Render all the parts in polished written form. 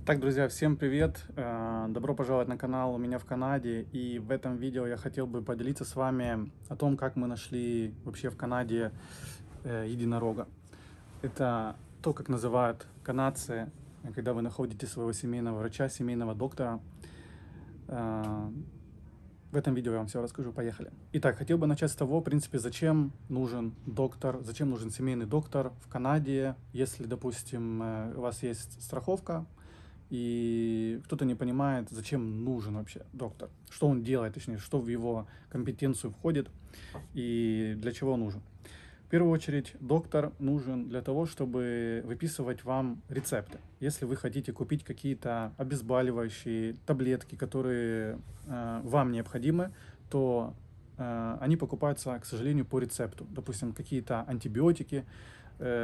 Так, друзья, всем привет! Добро пожаловать на канал у меня в Канаде. И в этом видео я хотел бы поделиться с вами о том, как мы нашли вообще в Канаде единорога. Это то, как называют канадцы, когда вы находите своего семейного врача, семейного доктора. Э, В этом видео я вам все расскажу. Поехали. Итак, хотел бы начать с того, в принципе, зачем нужен доктор, зачем нужен семейный доктор в Канаде, если, допустим, у вас есть страховка, и кто-то не понимает, зачем нужен вообще доктор, что он делает, точнее, что в его компетенцию входит и для чего нужен. В первую очередь, доктор нужен для того, чтобы выписывать вам рецепты. Если вы хотите купить какие-то обезболивающие таблетки, которые вам необходимы, то они покупаются, к сожалению, по рецепту. Допустим, какие-то антибиотики.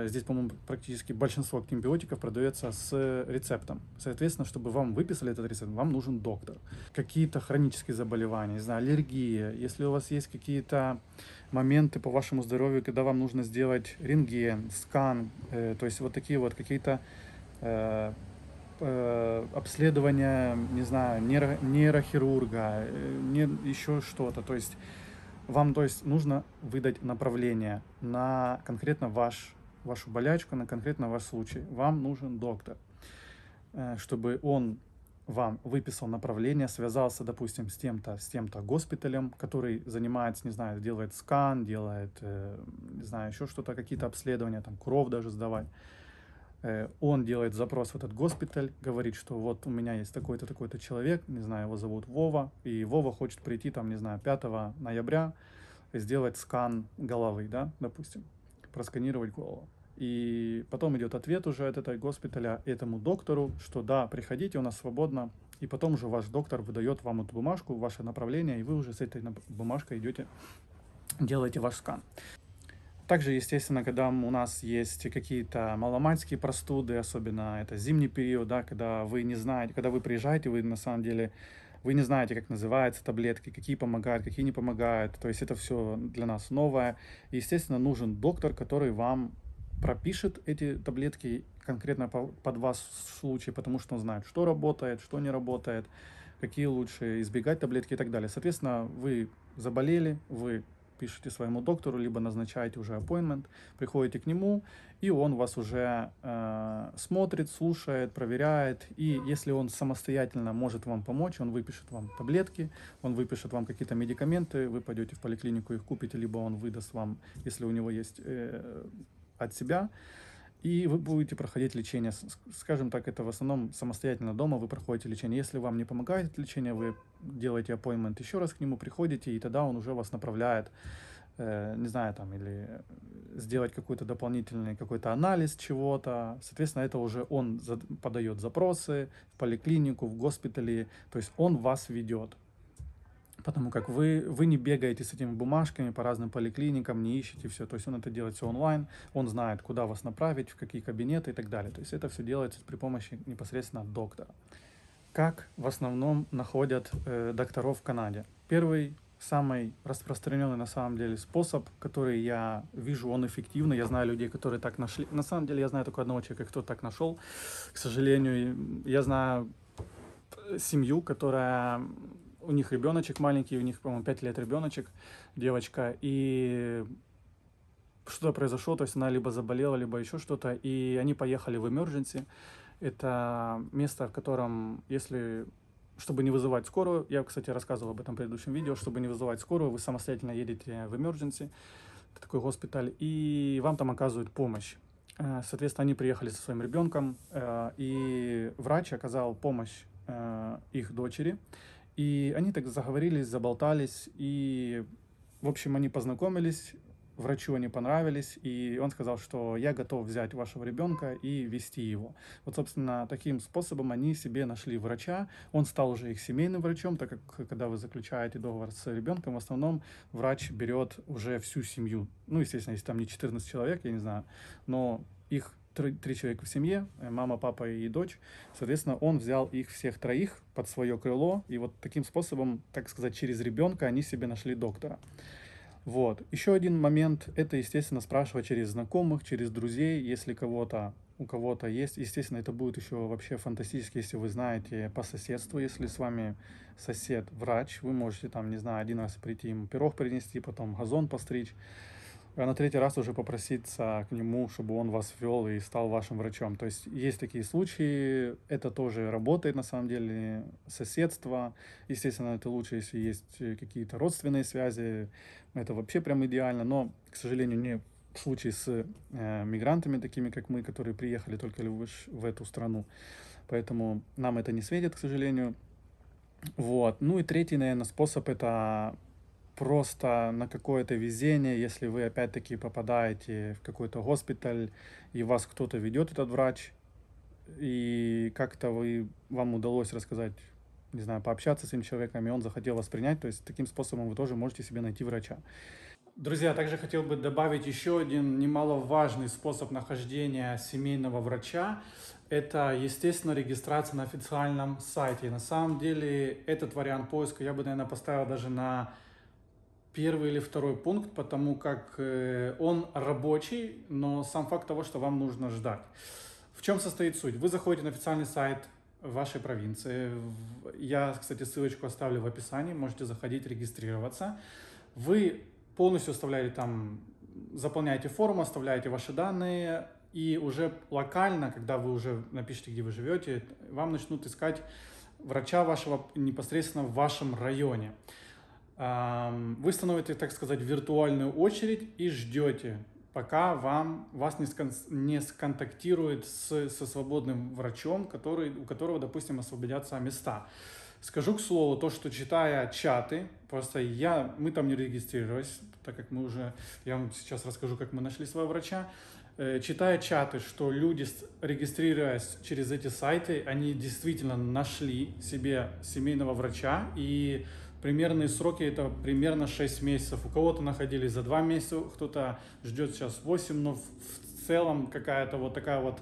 Здесь, по-моему, практически большинство антибиотиков продается с рецептом. Соответственно, чтобы вам выписали этот рецепт, вам нужен доктор. Какие-то хронические заболевания, не знаю, аллергия. Если у вас есть какие-то моменты по вашему здоровью, когда вам нужно сделать рентген, скан, то есть вот такие вот какие-то э, обследования, не знаю, нейрохирурга, еще что-то. То есть вам, то есть, нужно выдать направление на конкретно вашу болячку, на конкретно ваш случай. Вам нужен доктор, чтобы он вам выписал направление, связался, допустим, с тем-то госпиталем, который занимается, не знаю, делает скан, делает, не знаю, еще что-то, какие-то обследования, там, кровь даже сдавать. Он делает запрос в этот госпиталь, говорит, что вот у меня есть такой-то, такой-то человек, не знаю, его зовут Вова, и Вова хочет прийти, там, не знаю, 5 ноября, сделать скан головы, да, допустим, просканировать голову. И потом идет ответ уже от этого госпиталя этому доктору, что да, приходите, у нас свободно. И потом уже ваш доктор выдает вам эту бумажку, ваше направление, и вы уже с этой бумажкой идете, делаете ваш скан. Также, естественно, когда у нас есть какие-то маломальские простуды, особенно это зимний период, да, когда вы не знаете, когда вы приезжаете, вы на самом деле вы не знаете, как называются таблетки, какие помогают, какие не помогают. То есть это все для нас новое. И, естественно, нужен доктор, который вам пропишет эти таблетки конкретно под вас случай, потому что он знает, что работает, что не работает, какие лучше избегать таблетки и так далее. Соответственно, вы заболели, вы пишете своему доктору, либо назначаете уже appointment, приходите к нему, и он вас уже смотрит, слушает, проверяет. И если он самостоятельно может вам помочь, он выпишет вам таблетки, он выпишет вам какие-то медикаменты, вы пойдете в поликлинику, их купите, либо он выдаст вам, если у него есть от себя, и вы будете проходить лечение. Скажем так, это в основном самостоятельно дома вы проходите лечение. Если вам не помогает лечение, вы делаете appointment, еще раз к нему приходите, и тогда он уже вас направляет, не знаю, там, или сделать какой-то дополнительный какой-то анализ чего-то. Соответственно, это уже он подает запросы в поликлинику, в госпитале, то есть он вас ведет. Потому как вы не бегаете с этими бумажками по разным поликлиникам, не ищете все. То есть он это делает все онлайн, он знает, куда вас направить, в какие кабинеты и так далее. То есть это все делается при помощи непосредственно доктора. Как в основном находят докторов в Канаде? Первый, самый распространенный на самом деле способ, который я вижу, он эффективный. Я знаю людей, которые так нашли. На самом деле я знаю только одного человека, кто так нашел. К сожалению, я знаю семью, которая у них ребеночек маленький, у них, по-моему, 5 лет ребеночек, девочка, и что-то произошло, то есть она либо заболела, либо еще что-то, и они поехали в emergency. Это место, в котором, если, чтобы не вызывать скорую, я, кстати, рассказывал об этом в предыдущем видео, чтобы не вызывать скорую, вы самостоятельно едете в emergency, это такой госпиталь, и вам там оказывают помощь. Соответственно, они приехали со своим ребенком, и врач оказал помощь их дочери, и они так заговорились, заболтались, и, в общем, они познакомились, врачу они понравились, и он сказал, что я готов взять вашего ребенка и вести его. Вот, собственно, таким способом они себе нашли врача, он стал уже их семейным врачом, так как, когда вы заключаете договор с ребенком, в основном врач берет уже всю семью. Ну, естественно, если там не 14 человек, я не знаю, но их три человека в семье, мама, папа и дочь. Соответственно, он взял их всех троих под свое крыло, и вот таким способом, так сказать, через ребенка они себе нашли доктора. Вот. Еще один момент, это, естественно, спрашивать через знакомых, через друзей, если кого-то у кого-то есть. Естественно, это будет еще вообще фантастически, если вы знаете по соседству, если с вами сосед врач, вы можете там, не знаю, один раз прийти ему пирог принести, потом газон постричь, а на третий раз уже попроситься к нему, чтобы он вас ввел и стал вашим врачом. То есть есть такие случаи, это тоже работает на самом деле, соседство. Естественно, это лучше, если есть какие-то родственные связи, это вообще прям идеально, но, к сожалению, не в случае с мигрантами, такими как мы, которые приехали только лишь в эту страну. Поэтому нам это не светит, к сожалению. Вот. Ну и третий, наверное, способ — это просто на какое-то везение, если вы опять-таки попадаете в какой-то госпиталь, и вас кто-то ведет, этот врач, и как-то вам удалось рассказать, не знаю, пообщаться с этим человеком, и он захотел вас принять, то есть таким способом вы тоже можете себе найти врача. Друзья, также хотел бы добавить еще один немаловажный способ нахождения семейного врача. Это, естественно, регистрация на официальном сайте. На самом деле, этот вариант поиска я бы, наверное, поставил даже на первый или второй пункт, потому как он рабочий, но сам факт того, что вам нужно ждать. В чем состоит суть? Вы заходите на официальный сайт вашей провинции. Я, кстати, ссылочку оставлю в описании, можете заходить, регистрироваться. Вы полностью оставляете там, заполняете форму, оставляете ваши данные, и уже локально, когда вы уже напишите, где вы живете, вам начнут искать врача вашего непосредственно в вашем районе. Вы становитесь, так сказать, в виртуальную очередь и ждете, пока вас не сконтактирует со свободным врачом, у которого, допустим, освободятся места. Скажу к слову, то, что читая чаты, просто мы там не регистрировались, так как я вам сейчас расскажу, как мы нашли своего врача. Читая чаты, что люди, регистрируясь через эти сайты, они действительно нашли себе семейного врача, и примерные сроки это примерно 6 месяцев. У кого-то находились за 2 месяца, кто-то ждет сейчас 8, но в целом какая-то вот такая вот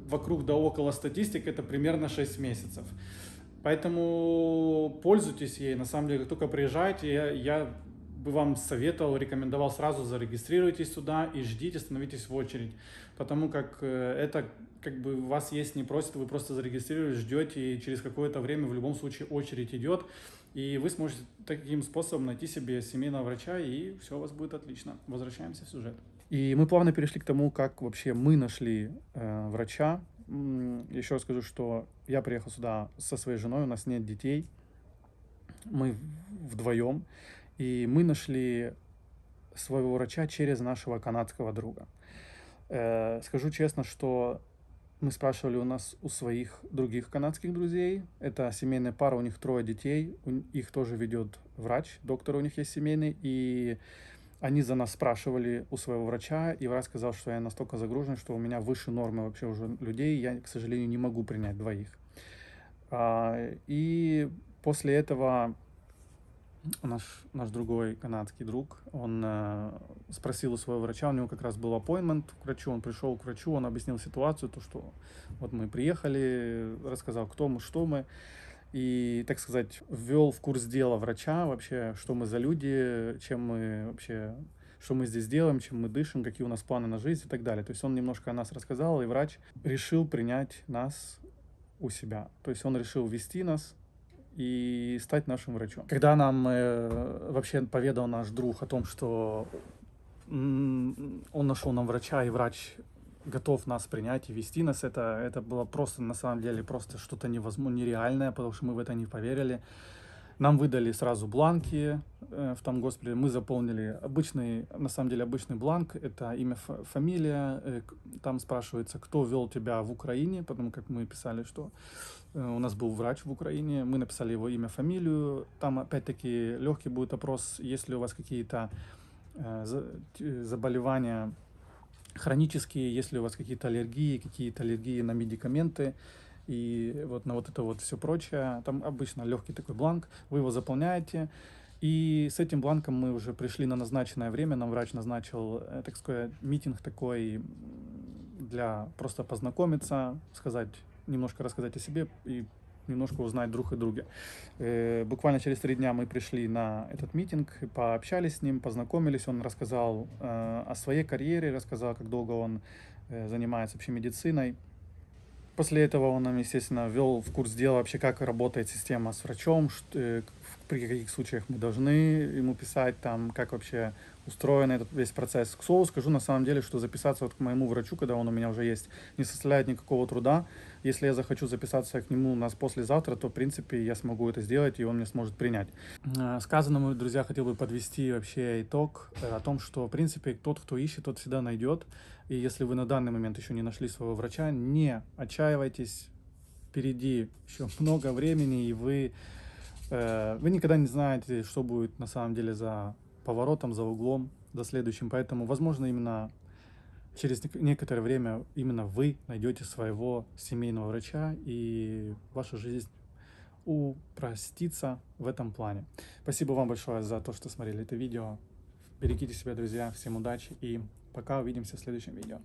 вокруг да около статистика, это примерно 6 месяцев. Поэтому пользуйтесь ей, на самом деле, как только приезжаете, я бы вам советовал, рекомендовал сразу зарегистрируйтесь туда и ждите, становитесь в очередь, потому как это как бы вас есть не просит, вы просто зарегистрируетесь, ждете, и через какое-то время в любом случае очередь идет, и вы сможете таким способом найти себе семейного врача, и все у вас будет отлично. Возвращаемся в сюжет. И мы плавно перешли к тому, как вообще мы нашли врача. Еще раз скажу, что я приехал сюда со своей женой, у нас нет детей, мы вдвоем, и мы нашли своего врача через нашего канадского друга. Скажу честно, что мы спрашивали у своих других канадских друзей, это семейная пара, у них 3 детей, их тоже ведет врач, доктор у них есть семейный, и они за нас спрашивали у своего врача, и врач сказал, что я настолько загружен, что у меня выше нормы вообще уже людей, я, к сожалению, не могу принять 2. И после этого наш другой канадский друг, он спросил у своего врача, у него как раз был аппоинтмент к врачу, он пришел к врачу, он объяснил ситуацию, то, что вот мы приехали, рассказал, кто мы, что мы, и, так сказать, ввел в курс дела врача вообще, что мы за люди, чем мы вообще, что мы здесь делаем, чем мы дышим, какие у нас планы на жизнь и так далее. То есть он немножко о нас рассказал, и врач решил принять нас у себя. То есть он решил ввести нас и стать нашим врачом. Когда нам вообще поведал наш друг о том, что он нашел нам врача, и врач готов нас принять и вести нас, это было просто, на самом деле, просто что-то нереальное, потому что мы в это не поверили. Нам выдали сразу бланки в том госпитале, мы заполнили на самом деле обычный бланк, это имя, фамилия, там спрашивается, кто ввел тебя в Украине, потому как мы писали, что у нас был врач в Украине, мы написали его имя, фамилию, там опять-таки легкий будет опрос, есть ли у вас какие-то заболевания хронические, есть ли у вас какие-то аллергии на медикаменты, и вот на вот это вот все прочее. Там обычно легкий такой бланк, вы его заполняете, и с этим бланком мы уже пришли на назначенное время, нам врач назначил, так сказать, митинг такой для просто познакомиться, немножко рассказать о себе и немножко узнать друг о друге. Буквально через 3 дня мы пришли на этот митинг, пообщались с ним, познакомились, он рассказал о своей карьере, рассказал, как долго он занимается вообще медициной. После этого он нам, естественно, ввел в курс дела вообще, как работает система с врачом, при каких случаях мы должны ему писать, там, как вообще устроен этот весь процесс. К слову скажу, на самом деле, что записаться вот к моему врачу, когда он у меня уже есть, не составляет никакого труда. Если я захочу записаться к нему у нас послезавтра, то, в принципе, я смогу это сделать, и он меня сможет принять. Сказанному, друзья, хотел бы подвести вообще итог о том, что, в принципе, тот, кто ищет, тот всегда найдет. И если вы на данный момент еще не нашли своего врача, не отчаивайтесь, впереди еще много времени, и вы никогда не знаете, что будет на самом деле за поворотом, за углом, за следующим. Поэтому, возможно, именно через некоторое время именно вы найдете своего семейного врача, и ваша жизнь упростится в этом плане. Спасибо вам большое за то, что смотрели это видео. Берегите себя, друзья. Всем удачи и пока. Увидимся в следующем видео.